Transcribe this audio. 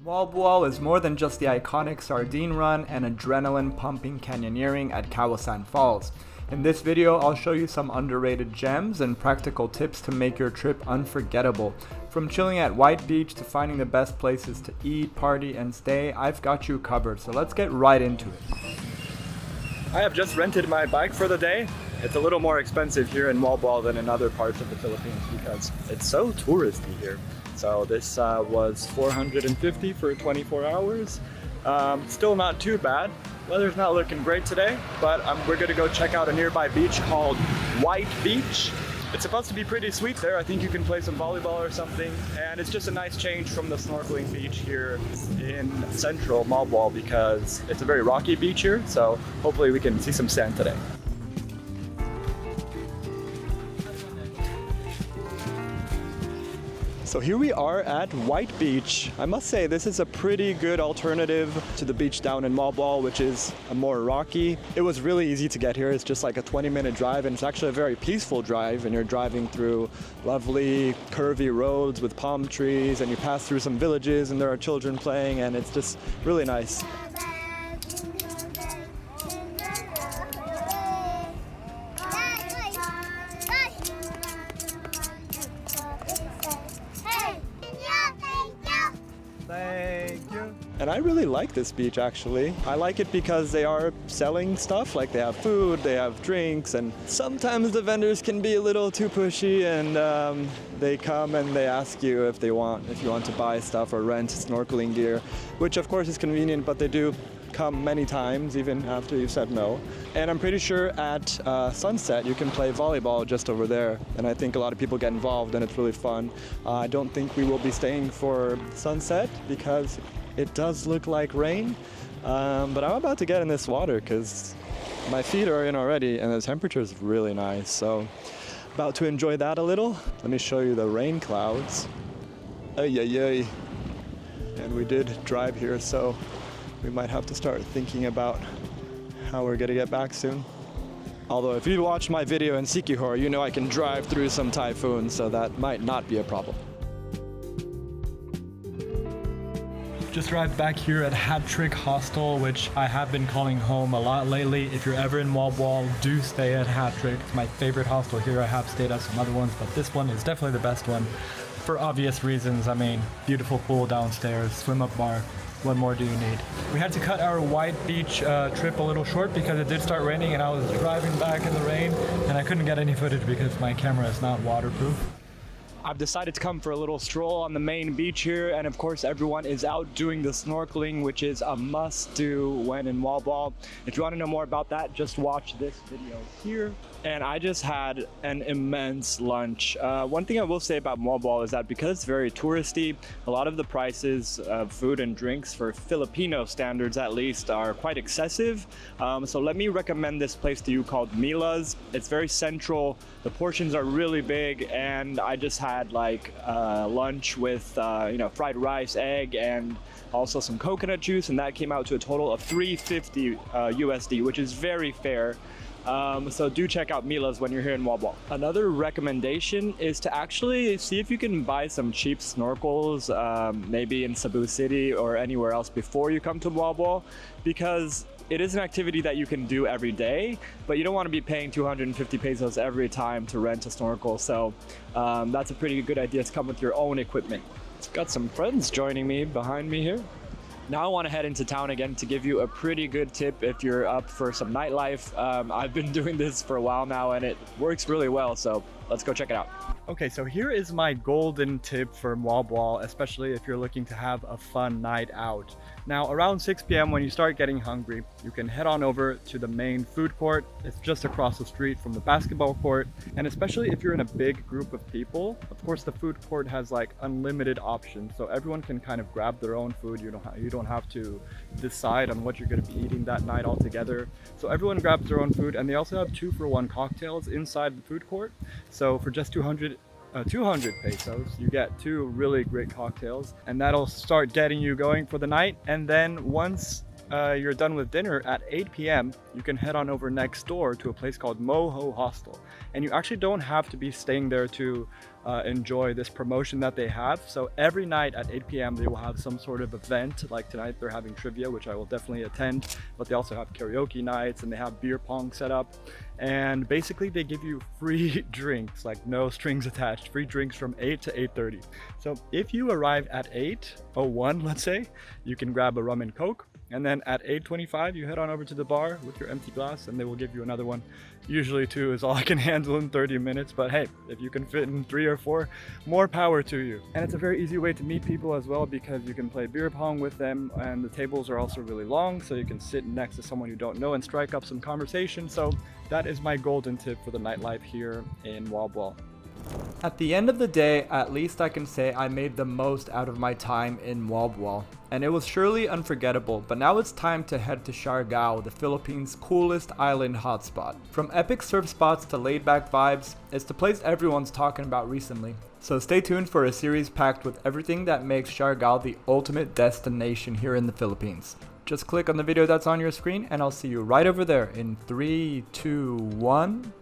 Moalboal is more than just the iconic sardine run and adrenaline-pumping canyoneering at Kawasan Falls. In this video, I'll show you some underrated gems and practical tips to make your trip unforgettable. From chilling at White Beach to finding the best places to eat, party, and stay, I've got you covered, so let's get right into it. I have just rented my bike for the day. It's a little more expensive here in Moalboal than in other parts of the Philippines because it's so touristy here. So this was $450 for 24 hours. Still not too bad. Weather's not looking great today, but we're gonna go check out a nearby beach called White Beach. It's supposed to be pretty sweet there. I think you can play some volleyball or something. And it's just a nice change from the snorkeling beach here in central Moalboal because it's a very rocky beach here. So hopefully we can see some sand today. So here we are at White Beach. I must say this is a pretty good alternative to the beach down in Moalboal, which is more rocky. It was really easy to get here. It's just like a 20-minute drive, and it's actually a very peaceful drive, and you're driving through lovely curvy roads with palm trees, and you pass through some villages and there are children playing, and it's just really nice. Thank you. And I really like this beach actually. I like it because they are selling stuff, like they have food, they have drinks, and sometimes the vendors can be a little too pushy and they come and they ask you if you want to buy stuff or rent snorkeling gear, which of course is convenient, but they do come many times even after you've said no. And I'm pretty sure at sunset you can play volleyball just over there, and I think a lot of people get involved and it's really fun. I don't think we will be staying for sunset because it does look like rain, but I'm about to get in this water because my feet are in already and the temperature is really nice, so about to enjoy that a little. Let me show you the rain clouds. Ay, ay, ay. And we did drive here, so we might have to start thinking about how we're gonna get back soon. Although if you watch my video in Sikihor, you know I can drive through some typhoons, so that might not be a problem. Just arrived back here at Hat Trick Hostel, which I have been calling home a lot lately. If you're ever in Moalboal, do stay at Hat Trick. It's my favorite hostel here. I have stayed at some other ones, but this one is definitely the best one for obvious reasons. I mean, beautiful pool downstairs, swim-up bar. What more do you need? We had to cut our White Beach trip a little short because it did start raining and I was driving back in the rain and I couldn't get any footage because my camera is not waterproof. I've decided to come for a little stroll on the main beach here, and of course everyone is out doing the snorkeling, which is a must-do when in Moalboal. If you want to know more about that, just watch this video here. And I just had an immense lunch. One thing I will say about Moalboal is that because it's very touristy, a lot of the prices of food and drinks for Filipino standards at least are quite excessive. So let me recommend this place to you called Mila's. It's very central, the portions are really big, and I just had like lunch with fried rice, egg, and also some coconut juice, and that came out to a total of $350 USD, which is very fair. So do check out Mila's when you're here in Moalboal. Another recommendation is to actually see if you can buy some cheap snorkels, maybe in Cebu City or anywhere else before you come to Moalboal, because it is an activity that you can do every day, but you don't want to be paying 250 pesos every time to rent a snorkel. So that's a pretty good idea to come with your own equipment. Got some friends joining me behind me here. Now I want to head into town again to give you a pretty good tip if you're up for some nightlife. I've been doing this for a while now and it works really well, so let's go check it out. Okay, so here is my golden tip for Moalboal, especially if you're looking to have a fun night out. Now, around 6 p.m. when you start getting hungry, you can head on over to the main food court. It's just across the street from the basketball court. And especially if you're in a big group of people, of course, the food court has like unlimited options. So everyone can kind of grab their own food. You don't have to decide on what you're going to be eating that night altogether. So everyone grabs their own food, and they also have 2-for-1 cocktails inside the food court. So for just 200 pesos, you get 2 really great cocktails, and that'll start getting you going for the night. And then once you're done with dinner at 8 p.m., you can head on over next door to a place called Moho Hostel. And you actually don't have to be staying there to enjoy this promotion that they have. So every night at 8 p.m. they will have some sort of event. Like tonight they're having trivia, which I will definitely attend, but they also have karaoke nights and they have beer pong set up. And basically they give you free drinks, like no strings attached, free drinks from 8 to 8:30. So if you arrive at 8:01, let's say, you can grab a rum and coke. And then at 8:25, you head on over to the bar with your empty glass and they will give you another one. Usually 2 is all I can handle in 30 minutes, but hey, if you can fit in 3 or 4, more power to you. And it's a very easy way to meet people as well, because you can play beer pong with them, and the tables are also really long, so you can sit next to someone you don't know and strike up some conversation. So that is my golden tip for the nightlife here in Moalboal. At the end of the day, at least I can say I made the most out of my time in Moalboal, and it was surely unforgettable. But now it's time to head to Siargao, the Philippines' coolest island hotspot. From epic surf spots to laid-back vibes, it's the place everyone's talking about recently. So stay tuned for a series packed with everything that makes Siargao the ultimate destination here in the Philippines. Just click on the video that's on your screen and I'll see you right over there in 3, 2, 1...